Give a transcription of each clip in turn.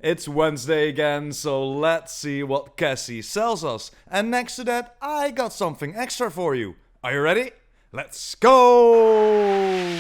It's Wednesday again, so let's see what Cassie sells us. And next to that, I got something extra for you. Are you ready? Let's go!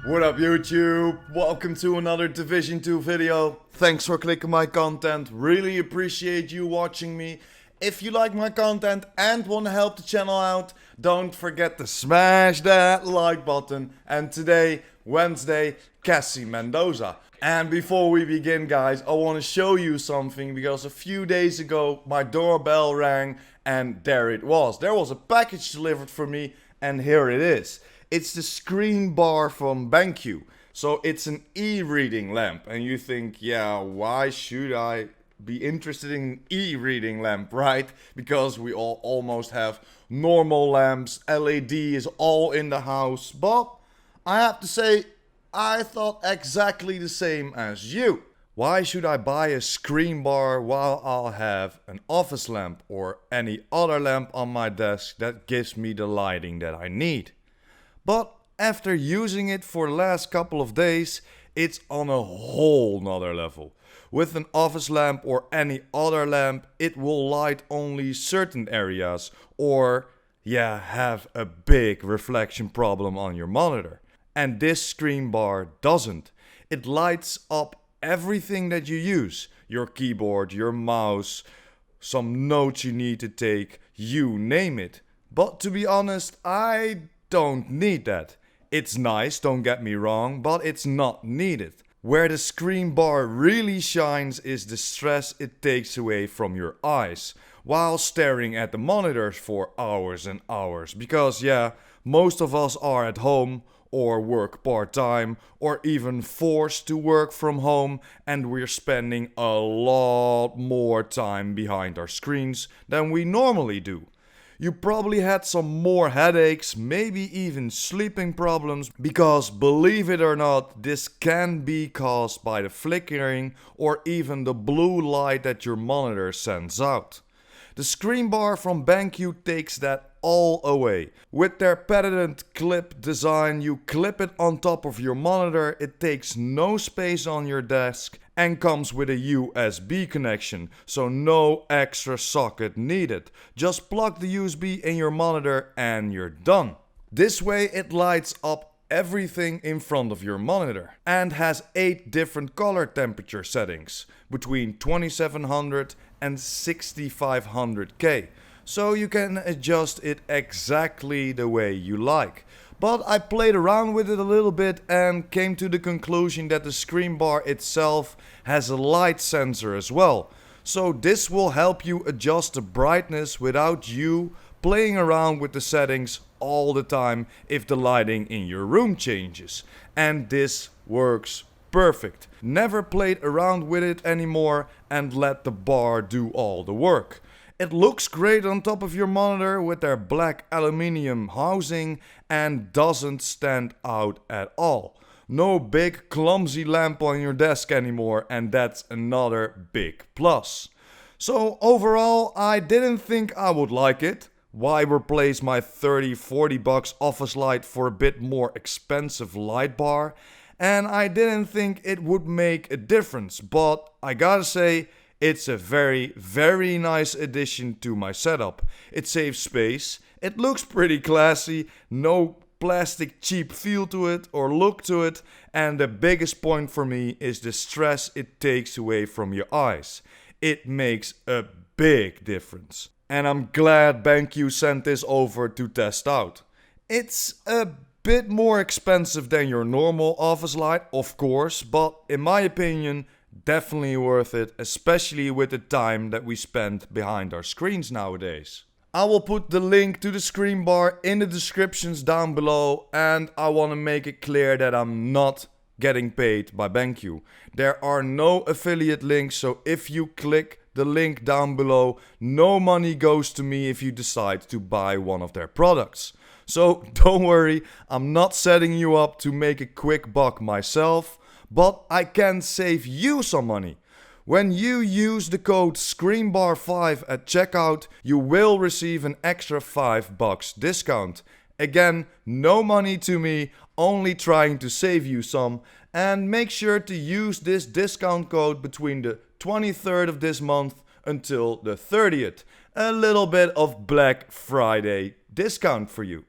What up YouTube? Welcome to another Division 2 video. Thanks for clicking my content. Really appreciate you watching me. If you like my content and want to help the channel out, don't forget to smash that like button. And today, Wednesday, Cassie Mendoza. And before we begin guys, I want to show you something because a few days ago my doorbell rang and there it was. There was a package delivered for me and here it is. It's the Screenbar from BenQ. So it's an e-reading lamp and you think, yeah, why should I be interested in e-reading lamp, right? Because we all almost have normal lamps, LED is all in the house, but I have to say, I thought exactly the same as you. Why should I buy a screen bar while I'll have an office lamp or any other lamp on my desk that gives me the lighting that I need? But after using it for the last couple of days, it's on a whole nother level. With an office lamp or any other lamp, it will light only certain areas or have a big reflection problem on your monitor. And this screen bar doesn't. It lights up everything that you use. Your keyboard, your mouse, some notes you need to take, you name it. But to be honest, I don't need that. It's nice, don't get me wrong, but it's not needed. Where the screen bar really shines is the stress it takes away from your eyes while staring at the monitors for hours and hours. Because most of us are at home or work part-time or even forced to work from home and we're spending a lot more time behind our screens than we normally do. You probably had some more headaches, maybe even sleeping problems, because believe it or not, this can be caused by the flickering or even the blue light that your monitor sends out. The screen bar from BenQ takes that all away. With their patented clip design, you clip it on top of your monitor, it takes no space on your desk and comes with a USB connection, so no extra socket needed. Just plug the USB in your monitor and you're done. This way it lights up everything in front of your monitor and has 8 different color temperature settings between 2700 and 6500K. So you can adjust it exactly the way you like. But I played around with it a little bit and came to the conclusion that the screen bar itself has a light sensor as well. So this will help you adjust the brightness without you playing around with the settings all the time if the lighting in your room changes. And this works perfect. Never played around with it anymore and let the bar do all the work. It looks great on top of your monitor with their black aluminium housing and doesn't stand out at all. No big clumsy lamp on your desk anymore and that's another big plus. So overall I didn't think I would like it. Why replace my $30-40 office light for a bit more expensive light bar? And I didn't think it would make a difference, but I gotta say, it's a very, very nice addition to my setup. It saves space, it looks pretty classy, no plastic cheap feel to it or look to it, and the biggest point for me is the stress it takes away from your eyes. It makes a big difference. And I'm glad BenQ sent this over to test out. It's a bit more expensive than your normal office light, of course, but in my opinion, definitely worth it, especially with the time that we spend behind our screens nowadays. I will put the link to the screen bar in the descriptions down below, and I want to make it clear that I'm not getting paid by BenQ. There are no affiliate links, so if you click the link down below, no money goes to me if you decide to buy one of their products. So don't worry, I'm not setting you up to make a quick buck myself, but I can save you some money. When you use the code SCREENBAR5 at checkout, you will receive an extra $5 discount. Again, no money to me, only trying to save you some. And make sure to use this discount code between the 23rd of this month until the 30th. A little bit of Black Friday discount for you.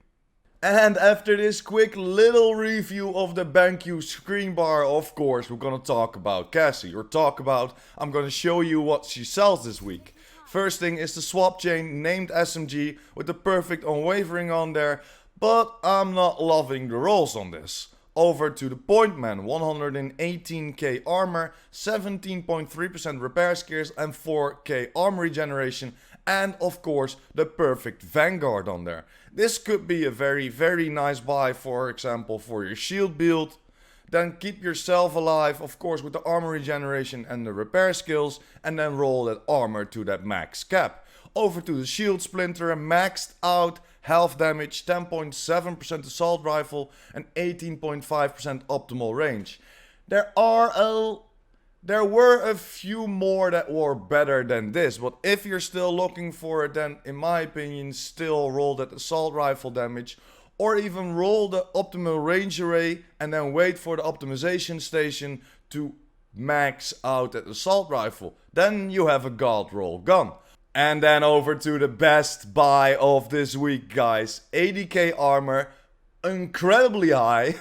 And after this quick little review of the BenQ Screenbar, of course, we're gonna talk about Cassie. I'm gonna show you what she sells this week. First thing is the swap chain named SMG with the perfect unwavering on there, but I'm not loving the rolls on this. Over to the point man, 118k armor, 17.3% repair skills and 4k armor regeneration, and of course the perfect vanguard on there. This could be a very nice buy, for example for your shield build. Then keep yourself alive, of course, with the armor regeneration and the repair skills, and then roll that armor to that max cap. Over to the shield splinter, maxed out health damage, 10.7% assault rifle and 18.5% optimal range. There were a few more that were better than this, but if you're still looking for it, then in my opinion still roll that assault rifle damage, or even roll the optimal range array and then wait for the optimization station to max out that assault rifle. Then you have a god roll gun. And then over to the best buy of this week, guys. 80k armor, incredibly high,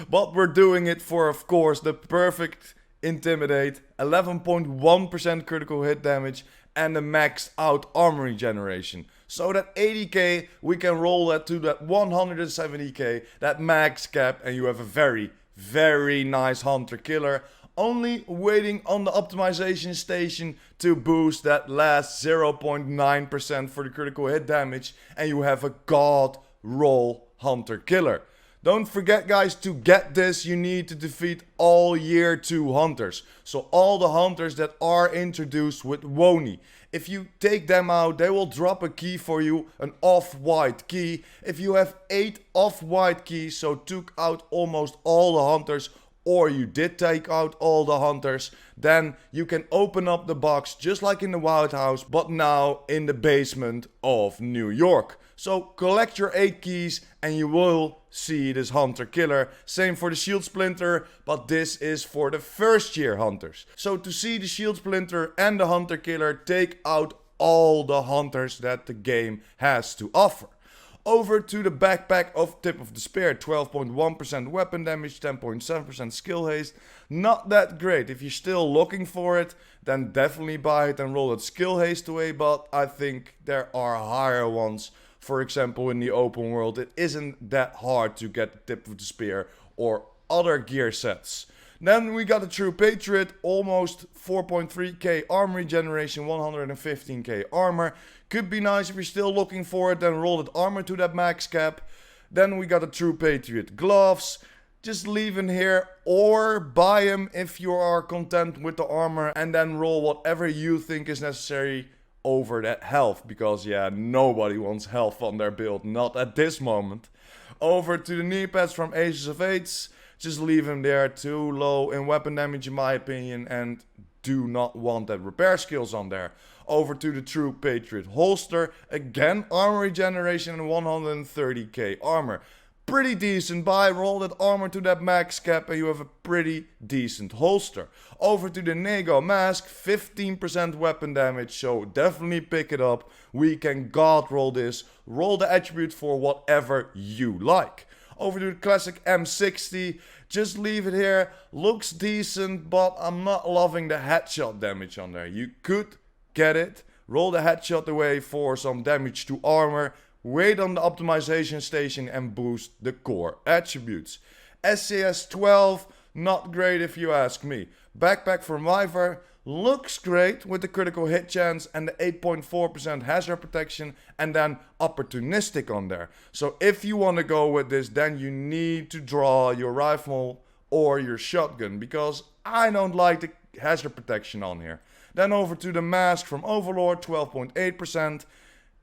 but we're doing it for, of course, the perfect intimidate, 11.1% critical hit damage and the maxed out armor regeneration. So that 80k, we can roll that to that 170k, that max cap, and you have a very nice hunter killer. Only waiting on the optimization station to boost that last 0.9% for the critical hit damage, and you have a god roll hunter killer. Don't forget, guys, to get this you need to defeat all year 2 hunters. So all the hunters that are introduced with Woni. If you take them out, they will drop a key for you, an off-white key. If you have 8 off-white keys, so took out almost all the hunters, or you did take out all the hunters, then you can open up the box just like in the Wild House, but now in the basement of New York. So collect your 8 keys and you will see this hunter killer. Same for the shield splinter, but this is for the first year hunters. So to see the shield splinter and the hunter killer, take out all the hunters that the game has to offer. Over to the backpack of Tip of the Spear, 12.1% weapon damage, 10.7% skill haste. Not that great. If you're still looking for it, then definitely buy it and roll that skill haste away, but I think there are higher ones. For example, in the open world, it isn't that hard to get the Tip of the Spear or other gear sets. Then we got a True Patriot, almost 4.3k armor regeneration, 115k armor. Could be nice if you're still looking for it, then roll that armor to that max cap. Then we got a True Patriot gloves. Just leave in here or buy them if you are content with the armor, and then roll whatever you think is necessary over that health, because yeah, nobody wants health on their build, not at this moment. Over to the knee pads from Aces of Eights. Just leave him there, too low in weapon damage in my opinion, and do not want that repair skills on there. Over to the True Patriot holster, again armor regeneration and 130k armor. Pretty decent buy, roll that armor to that max cap and you have a pretty decent holster. Over to the Nego mask, 15% weapon damage, so definitely pick it up. We can god roll this, roll the attribute for whatever you like. Over to the classic M60, just leave it here, looks decent, but I'm not loving the headshot damage on there. You could get it, roll the headshot away for some damage to armor, wait on the optimization station and boost the core attributes. SCS 12, not great if you ask me. Backpack from Wyver looks great with the critical hit chance and the 8.4% hazard protection, and then opportunistic on there. So if you want to go with this, then you need to draw your rifle or your shotgun, because I don't like the hazard protection on here. Then over to the mask from Overlord, 12.8%.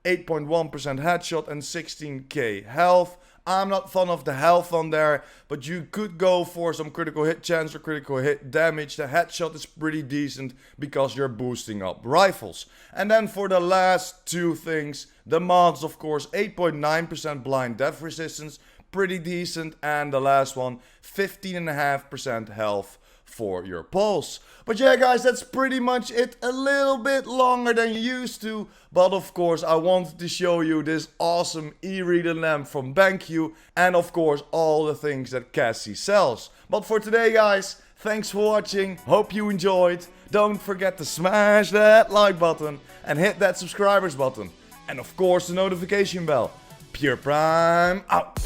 8.1% headshot and 16k health. I'm not fond of the health on there, but you could go for some critical hit chance or critical hit damage. The headshot is pretty decent because you're boosting up rifles. And then for the last two things, the mods, of course, 8.9% blind death resistance. pretty decent. And the last one, 15.5% health for your pulse. But yeah guys, that's pretty much it. A little bit longer than you used to, but of course I wanted to show you this awesome e-reader lamp from BenQ, and of course all the things that Cassie sells. But for today guys, thanks for watching, hope you enjoyed. Don't forget to smash that like button and hit that subscribers button, and of course the notification bell. PurePrime out.